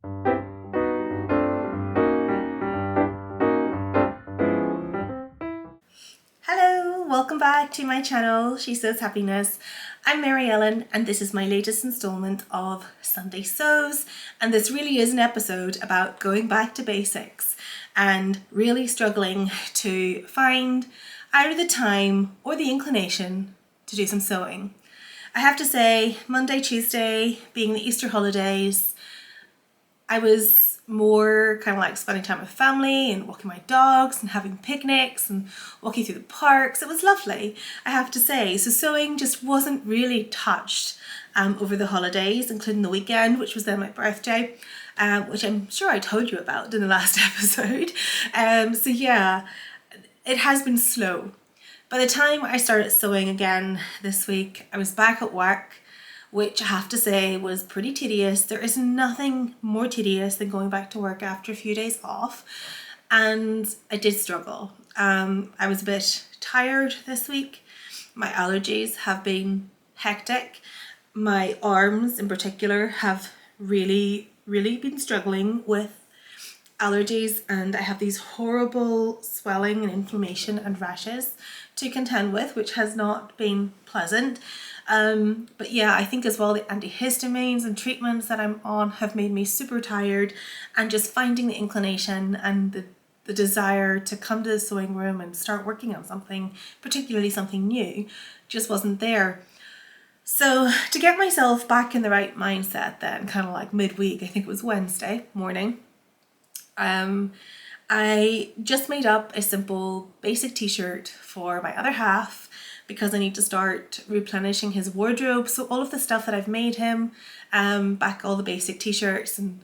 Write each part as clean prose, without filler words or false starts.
Hello, welcome back to my channel, She Sews Happiness. I'm Mary Ellen and this is my latest installment of Sunday Sews, and this really is an episode about going back to basics and really struggling to find either the time or the inclination to do some sewing. I have to say, Monday, Tuesday being the Easter holidays, I was more kind of like spending time with family and walking my dogs and having picnics and walking through the parks. It was lovely, I have to say. So sewing just wasn't really touched over the holidays, including the weekend, which was then my birthday, which I'm sure I told you about in the last episode. So yeah, it has been slow. By the time I started sewing again this week, I was back at work, which I have to say was pretty tedious. There is nothing more tedious than going back to work after a few days off, and I did struggle. I was a bit tired this week. My allergies have been hectic. My arms in particular have really been struggling with allergies, and I have these horrible swelling and inflammation and rashes to contend with, which has not been pleasant. But yeah, I think as well the antihistamines and treatments that I'm on have made me super tired, and just finding the inclination and the desire to come to the sewing room and start working on something, particularly something new, just wasn't there. So to get myself back in the right mindset then, kind of like midweek, I think it was Wednesday morning, I just made up a simple basic t-shirt for my other half because I need to start replenishing his wardrobe. So all of the stuff that I've made him, back all the basic t-shirts and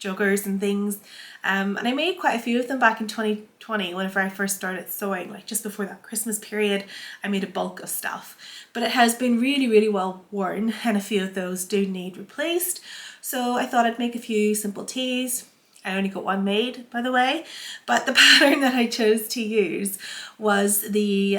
joggers and things, and I made quite a few of them back in 2020 whenever I first started sewing, like just before that Christmas period. I made a bulk of stuff, but it has been really well worn, and a few of those do need replaced. So I thought I'd make a few simple tees. I only got one made, by the way, but the pattern that I chose to use was the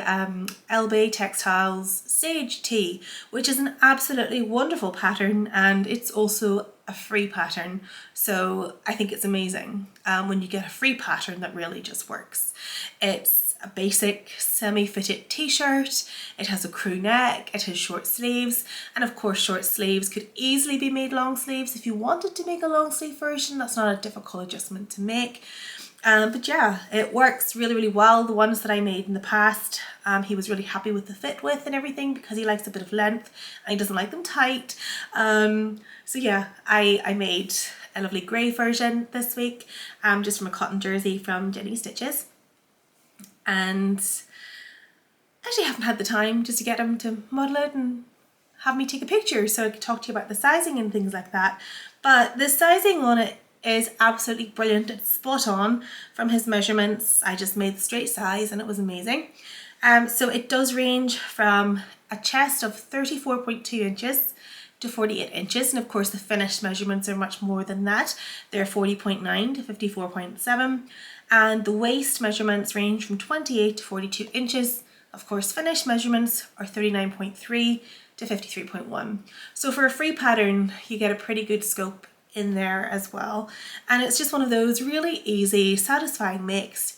Elbe Textiles Sage Tee, which is an absolutely wonderful pattern, and it's also a free pattern. So I think it's amazing when you get a free pattern that really just works. It's a basic semi-fitted t-shirt, it has a crew neck, it has short sleeves, and of course short sleeves could easily be made long sleeves if you wanted to make a long sleeve version. That's not a difficult adjustment to make. But yeah, it works really well. The ones that I made in the past, he was really happy with the fit with and everything, because he likes a bit of length and he doesn't like them tight. So yeah, I made a lovely grey version this week, just from a cotton jersey from Jenny Stitches. And actually haven't had the time just to get him to model it and have me take a picture so I could talk to you about the sizing and things like that. But the sizing on it is absolutely brilliant. It's spot on from his measurements. I just made the straight size and it was amazing. So it does range from a chest of 34.2 inches to 48 inches, and of course the finished measurements are much more than that. They're 40.9 to 54.7, and the waist measurements range from 28 to 42 inches. Of course finished measurements are 39.3 to 53.1. So for a free pattern you get a pretty good scope in there as well, and it's just one of those really easy, satisfying makes.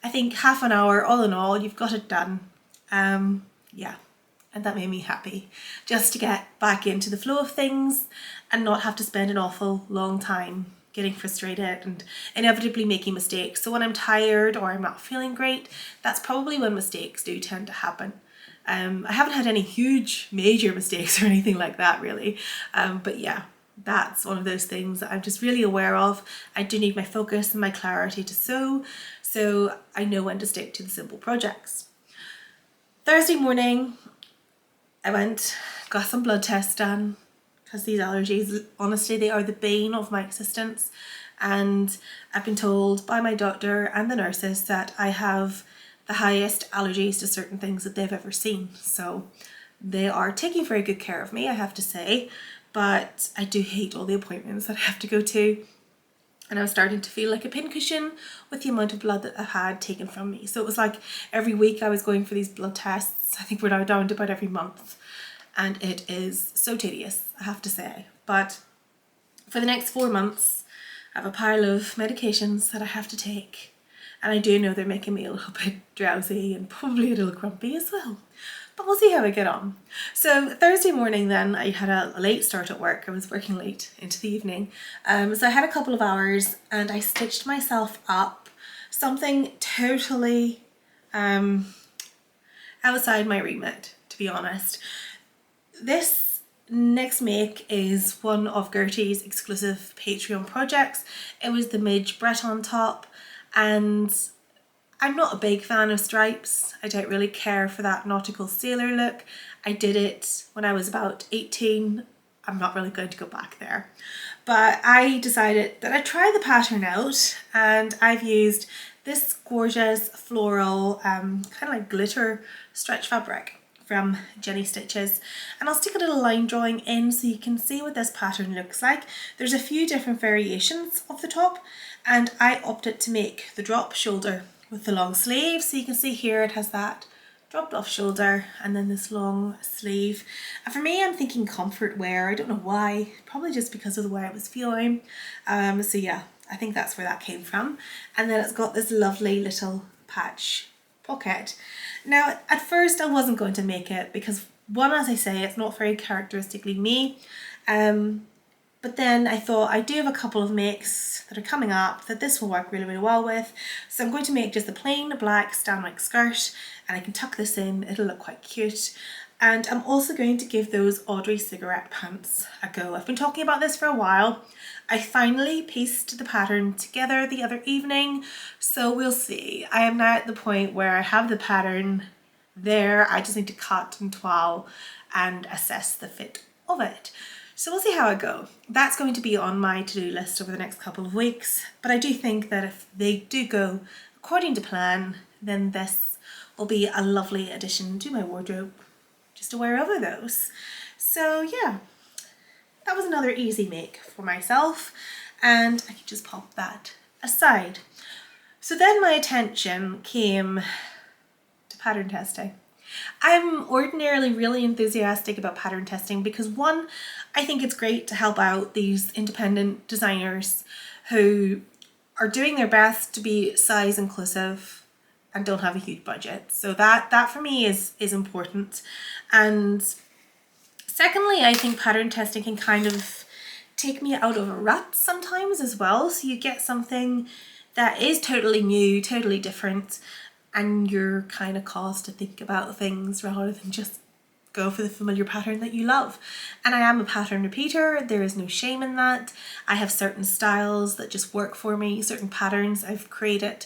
I think half an hour all in all, you've got it done. Yeah. And that made me happy, just to get back into the flow of things and not have to spend an awful long time getting frustrated and inevitably making mistakes. So when I'm tired or I'm not feeling great, that's probably when mistakes do tend to happen. I haven't had any huge major mistakes or anything like that really, but yeah, that's one of those things that I'm just really aware of. I do need my focus and my clarity to sew, so I know when to stick to the simple projects. Thursday morning, I got some blood tests done, because these allergies, honestly, they are the bane of my existence. And I've been told by my doctor and the nurses that I have the highest allergies to certain things that they've ever seen. So they are taking very good care of me, I have to say, but I do hate all the appointments that I have to go to. And I was starting to feel like a pincushion with the amount of blood that I had taken from me. So it was like every week I was going for these blood tests. I think we're now down to about every month. And it is so tedious, I have to say. But for the next 4 months, I have a pile of medications that I have to take, and I do know they're making me a little bit drowsy and probably a little grumpy as well. But we'll see how I get on. So Thursday morning then, I had a late start at work. I was working late into the evening. So I had a couple of hours and I stitched myself up something totally outside my remit, to be honest. This next make is one of Gertie's exclusive Patreon projects. It was the Midge Breton top, and I'm not a big fan of stripes. I don't really care for that nautical sailor look. I did it when I was about 18. I'm not really going to go back there. But I decided that I'd try the pattern out, and I've used this gorgeous floral kind of like glitter stretch fabric from Jenny Stitches, and I'll stick a little line drawing in so you can see what this pattern looks like. There's a few different variations of the top, and I opted to make the drop shoulder with the long sleeve. So you can see here it has that dropped off shoulder and then this long sleeve. And for me, I'm thinking comfort wear. I don't know why, probably just because of the way I was feeling. So yeah, I think that's where that came from. And then it's got this lovely little patch pocket. Now, at first I wasn't going to make it because one, as I say, it's not very characteristically me. But then I thought I do have a couple of makes that are coming up that this will work really, really well with. So I'm going to make just a plain black stand-like skirt, and I can tuck this in, it'll look quite cute. And I'm also going to give those Audrey cigarette pants a go. I've been talking about this for a while. I finally pieced the pattern together the other evening, so we'll see. I am now at the point where I have the pattern there. I just need to cut and toile and assess the fit of it. So we'll see how I go. That's going to be on my to-do list over the next couple of weeks, but I do think that if they do go according to plan, then this will be a lovely addition to my wardrobe just to wear over those. So yeah, that was another easy make for myself, and I can just pop that aside. So then my attention came to pattern testing. I'm ordinarily really enthusiastic about pattern testing because one, I think it's great to help out these independent designers who are doing their best to be size inclusive and don't have a huge budget. So that for me is important. And secondly, I think pattern testing can kind of take me out of a rut sometimes as well. So you get something that is totally new, totally different, and you're kind of caused to think about things rather than just go for the familiar pattern that you love. And I am a pattern repeater, there is no shame in that. I have certain styles that just work for me, certain patterns I've created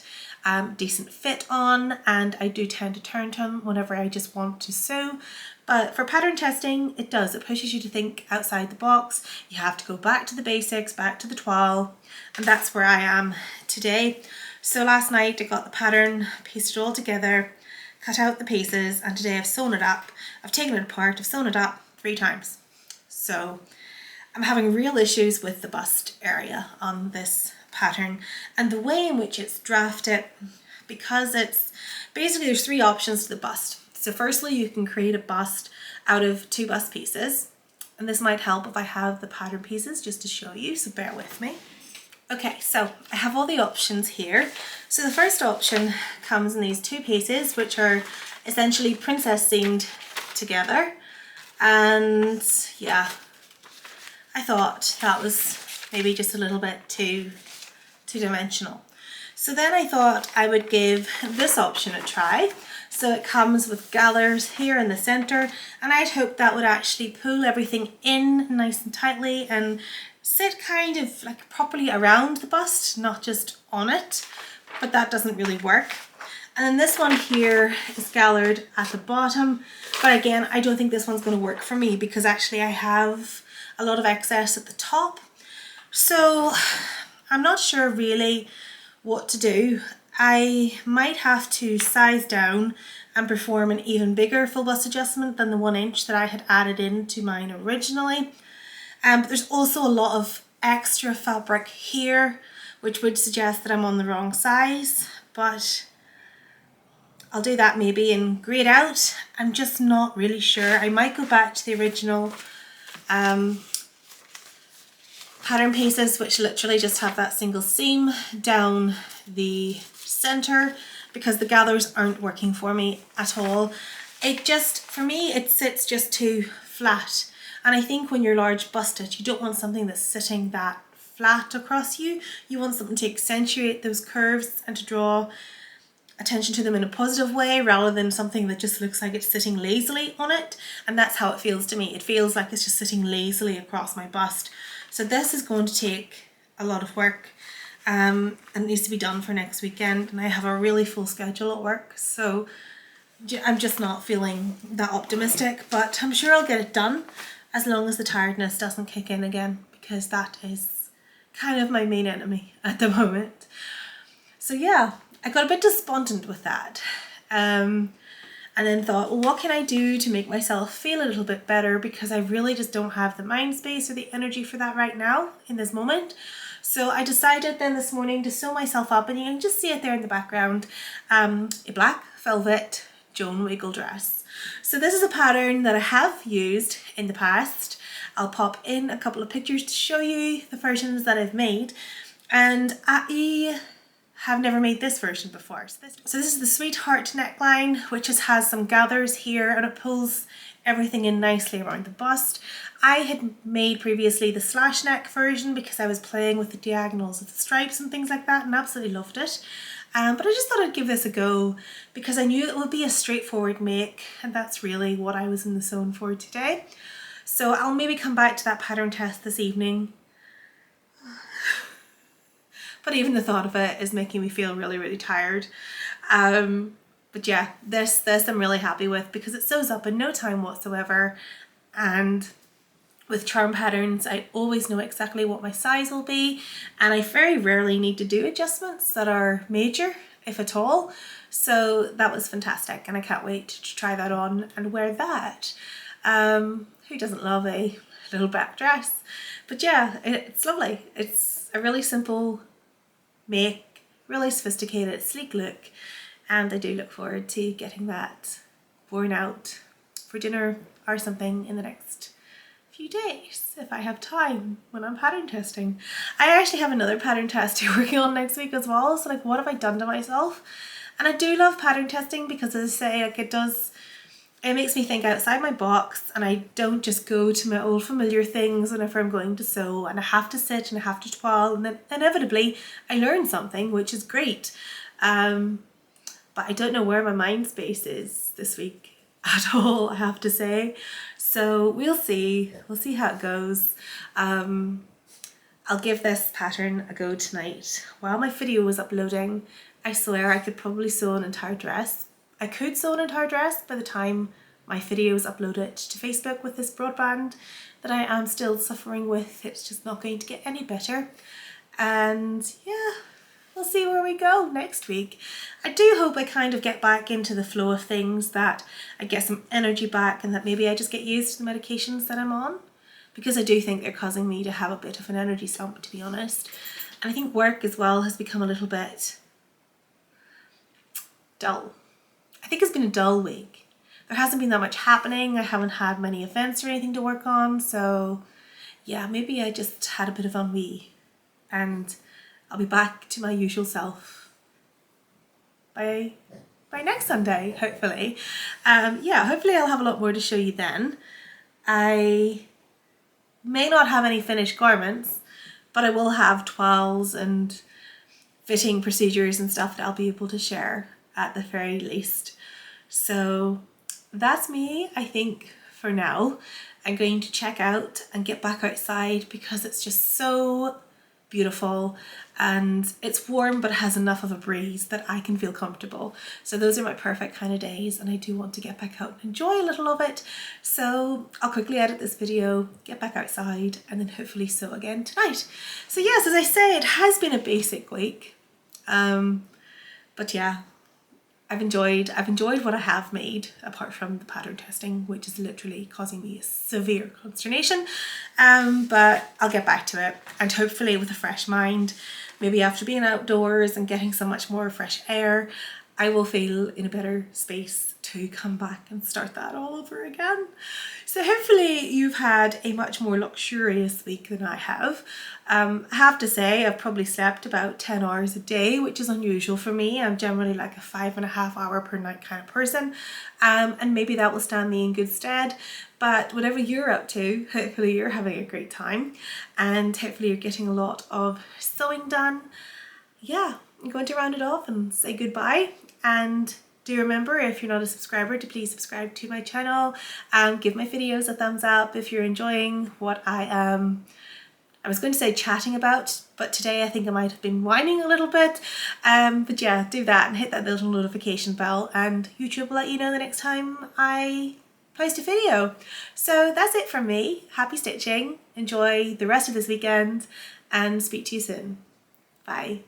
decent fit on, and I do tend to turn to them whenever I just want to sew. But for pattern testing, it pushes you to think outside the box. You have to go back to the basics, back to the toile, and that's where I am today. So last night I got the pattern, pieced it all together, cut out the pieces, and today I've sewn it up. I've taken it apart, I've sewn it up 3 times. So I'm having real issues with the bust area on this pattern and the way in which it's drafted, because it's basically there's 3 options to the bust. So firstly, you can create a bust out of 2 bust pieces, and this might help if I have the pattern pieces just to show you, so bear with me. Okay, so I have all the options here. So the first option comes in these 2 pieces, which are essentially princess seamed together. And yeah, I thought that was maybe just a little bit too two-dimensional. So then I thought I would give this option a try. So it comes with gathers here in the center, and I'd hoped that would actually pull everything in nice and tightly and sit kind of like properly around the bust, not just on it, but that doesn't really work. And then this one here is gathered at the bottom, but again, I don't think this one's going to work for me because actually I have a lot of excess at the top. So I'm not sure really what to do. I might have to size down and perform an even bigger full bust adjustment than the 1 inch that I had added into mine originally. But there's also a lot of extra fabric here, which would suggest that I'm on the wrong size, but I'll do that maybe and grade out. I'm just not really sure. I might go back to the original pattern pieces which literally just have that single seam down the center because the gathers aren't working for me at all. It just, for me, it sits just too flat. And I think when you're large busted, you don't want something that's sitting that flat across you. You want something to accentuate those curves and to draw attention to them in a positive way rather than something that just looks like it's sitting lazily on it. And that's how it feels to me. It feels like it's just sitting lazily across my bust. So this is going to take a lot of work and it needs to be done for next weekend. And I have a really full schedule at work. So I'm just not feeling that optimistic, but I'm sure I'll get it done as long as the tiredness doesn't kick in again, because that is kind of my main enemy at the moment. So yeah, I got a bit despondent with that. And then thought, well, what can I do to make myself feel a little bit better? Because I really just don't have the mind space or the energy for that right now in this moment. So I decided then this morning to sew myself up, and you can just see it there in the background, a black velvet Joan Wiggle dress. So this is a pattern that I have used in the past. I'll pop in a couple of pictures to show you the versions that I've made. And I have never made this version before. So this is the Sweetheart neckline, which just has some gathers here and it pulls everything in nicely around the bust. I had made previously the slash neck version because I was playing with the diagonals of the stripes and things like that and absolutely loved it. But I just thought I'd give this a go because I knew it would be a straightforward make, and that's really what I was in the zone for today. So I'll maybe come back to that pattern test this evening. But even the thought of it is making me feel really, really tired. But yeah, this I'm really happy with because it sews up in no time whatsoever. And with charm patterns, I always know exactly what my size will be. And I very rarely need to do adjustments that are major, if at all. So that was fantastic. And I can't wait to try that on and wear that. Who doesn't love a little back dress? But yeah, it's lovely. It's a really simple make, really sophisticated, sleek look, and I do look forward to getting that worn out for dinner or something in the next few days if I have time when I'm pattern testing. I actually have another pattern test you're working on next week as well, so like what have I done to myself? And I do love pattern testing because, as I say, like it makes me think outside my box and I don't just go to my old familiar things whenever I'm going to sew, and I have to sit and I have to toil, and then inevitably I learn something, which is great. But I don't know where my mind space is this week at all, I have to say. So we'll see how it goes. I'll give this pattern a go tonight. While my video was uploading, I swear I could probably sew an entire dress. I could sew an entire dress by the time my video is uploaded to Facebook with this broadband that I am still suffering with. It's just not going to get any better. And yeah, we'll see where we go next week. I do hope I kind of get back into the flow of things, that I get some energy back, and that maybe I just get used to the medications that I'm on, because I do think they're causing me to have a bit of an energy slump, to be honest. And I think work as well has become a little bit dull. I think it's been a dull week. There hasn't been that much happening. I haven't had many events or anything to work on. So yeah, maybe I just had a bit of ennui, and I'll be back to my usual self by next Sunday, hopefully. Yeah, hopefully I'll have a lot more to show you then. I may not have any finished garments, but I will have toiles and fitting procedures and stuff that I'll be able to share at the very least. So that's me, I think, for now. I'm going to check out and get back outside because it's just so beautiful and it's warm but has enough of a breeze that I can feel comfortable. So those are my perfect kind of days, and I do want to get back out and enjoy a little of it. So I'll quickly edit this video, get back outside, and then hopefully sew again tonight. So yes, as I say, it has been a basic week. But yeah, I've enjoyed what I have made, apart from the pattern testing, which is literally causing me a severe consternation. But I'll get back to it, and hopefully with a fresh mind, maybe after being outdoors and getting so much more fresh air, I will feel in a better space to come back and start that all over again. So hopefully you've had a much more luxurious week than I have. I have to say I've probably slept about 10 hours a day, which is unusual for me. I'm generally like a 5.5 hour per night kind of person, and maybe that will stand me in good stead. But whatever you're up to, hopefully you're having a great time, and hopefully you're getting a lot of sewing done. Yeah, I'm going to round it off and say goodbye, and do remember, if you're not a subscriber, to please subscribe to my channel and give my videos a thumbs up if you're enjoying what I was going to say chatting about, but today I think I might have been whining a little bit. But yeah, do that and hit that little notification bell, and YouTube will let you know the next time I post a video. So that's it from me. Happy stitching, enjoy the rest of this weekend, and speak to you soon. Bye.